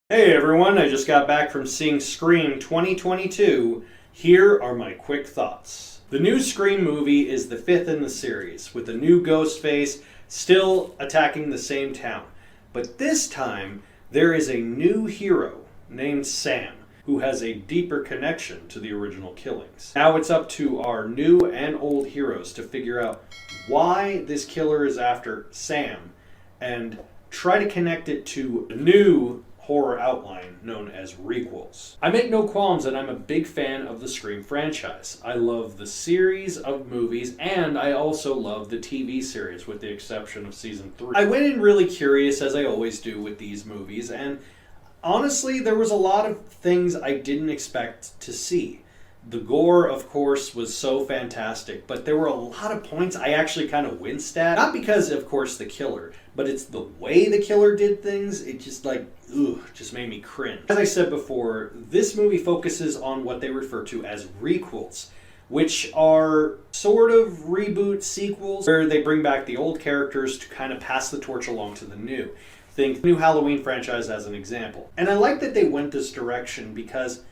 Hey everyone, I just got back from seeing Scream 2022. Here are my quick thoughts. The new Scream movie is the fifth in the series, with a new ghostface still attacking the same town. But this time, there is a new hero named Sam, who has a deeper connection to the original killings. Now it's up to our new and old heroes to figure out why this killer is after Sam and try to connect it to a new horror outline known as requels. I make no qualms that I'm a big fan of the Scream franchise. I love the series of movies, and I also love the TV series, with the exception of season 3. I went in really curious, as I always do with these movies, and honestly, there was a lot of things I didn't expect to see. The gore, of course, was so fantastic, but there were a lot of points I actually kind of winced at. Not because, of course, the killer, but it's the way the killer did things. It just just made me cringe. As I said before, this movie focuses on what they refer to as requels, which are sort of reboot sequels where they bring back the old characters to kind of pass the torch along to the new. Think new Halloween franchise as an example. And I like that they went this direction because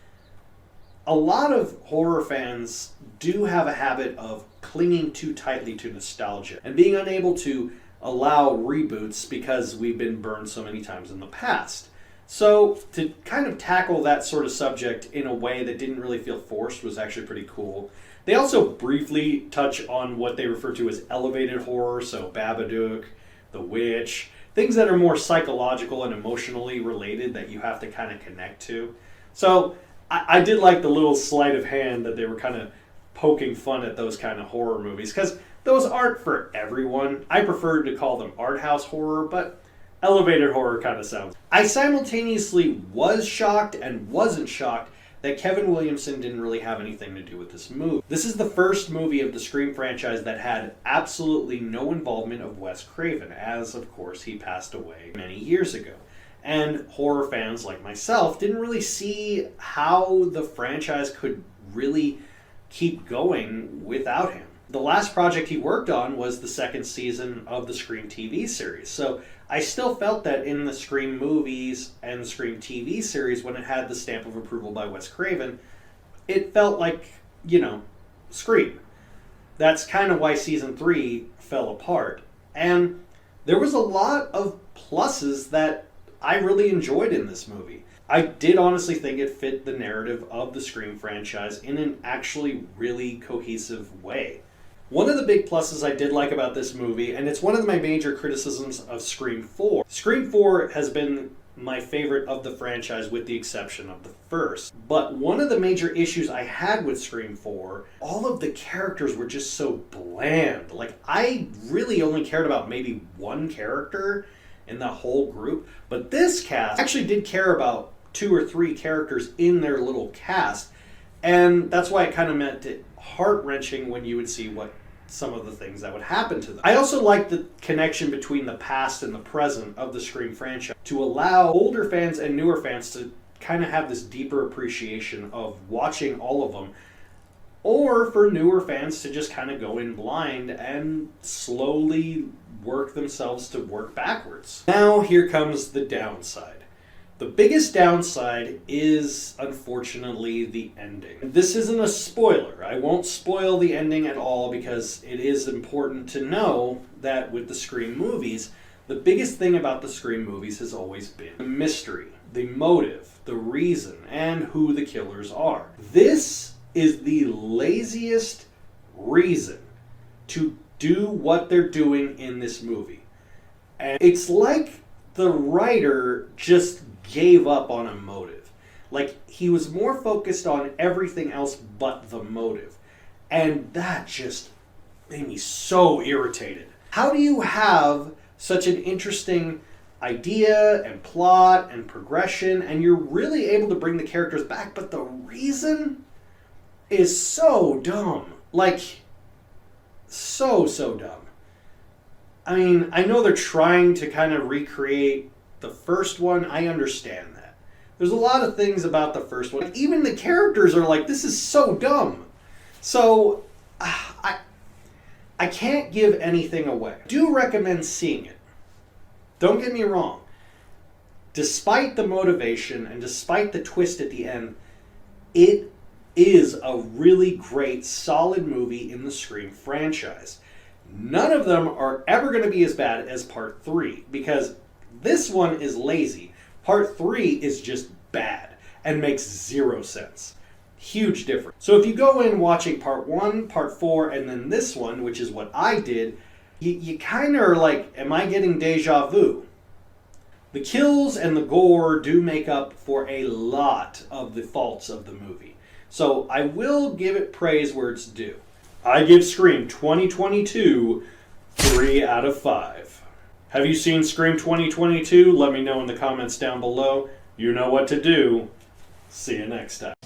a lot of horror fans do have a habit of clinging too tightly to nostalgia and being unable to allow reboots because we've been burned so many times in the past. So to kind of tackle that sort of subject in a way that didn't really feel forced was actually pretty cool. They also briefly touch on what they refer to as elevated horror, so Babadook, The Witch, things that are more psychological and emotionally related that you have to kind of connect to. So I did like the little sleight of hand that they were kind of poking fun at those kind of horror movies, because those aren't for everyone. I prefer to call them art house horror, but elevated horror kind of sounds. I simultaneously was shocked and wasn't shocked that Kevin Williamson didn't really have anything to do with this movie. This is the first movie of the Scream franchise that had absolutely no involvement of Wes Craven, as of course he passed away many years ago. And horror fans like myself didn't really see how the franchise could really keep going without him. The last project he worked on was the second season of the Scream TV series. So I still felt that in the Scream movies and the Scream TV series, when it had the stamp of approval by Wes Craven, it felt like, Scream. That's kind of why season 3 fell apart. And there was a lot of pluses that I really enjoyed in this movie. I did honestly think it fit the narrative of the Scream franchise in an actually really cohesive way. One of the big pluses I did like about this movie, and it's one of my major criticisms of Scream 4. Scream 4 has been my favorite of the franchise with the exception of the first. But one of the major issues I had with Scream 4, all of the characters were just so bland. Like, I really only cared about maybe one character in the whole group, but this cast actually did care about 2 or 3 characters in their little cast, and that's why it kind of meant it heart-wrenching when you would see what some of the things that would happen to them. I also like the connection between the past and the present of the Scream franchise to allow older fans and newer fans to kind of have this deeper appreciation of watching all of them, or for newer fans to just kind of go in blind and slowly work themselves to work backwards. Now here comes the downside. The biggest downside is, unfortunately, the ending. This isn't a spoiler. I won't spoil the ending at all because it is important to know that with the Scream movies, the biggest thing about the Scream movies has always been the mystery, the motive, the reason, and who the killers are. This is the laziest reason to do what they're doing in this movie. And it's like the writer just gave up on a motive. Like, he was more focused on everything else but the motive. And that just made me so irritated. How do you have such an interesting idea and plot and progression, and you're really able to bring the characters back, but the reason is so dumb? Like, so dumb. I mean, I know they're trying to kind of recreate the first one. I understand that. There's a lot of things about the first one. Even the characters are like, this is so dumb. So, I can't give anything away. I do recommend seeing it. Don't get me wrong. despite the motivation and despite the twist at the end, it is a really great, solid movie in the Scream franchise. None of them are ever going to be as bad as Part 3, because this one is lazy. Part 3 is just bad and makes zero sense. Huge difference. So if you go in watching Part 1, Part 4, and then this one, which is what I did, you kind of are like, am I getting deja vu? The kills and the gore do make up for a lot of the faults of the movie. So I will give it praise where it's due. I give Scream 2022 3 out of 5. Have you seen Scream 2022? Let me know in the comments down below. You know what to do. See you next time.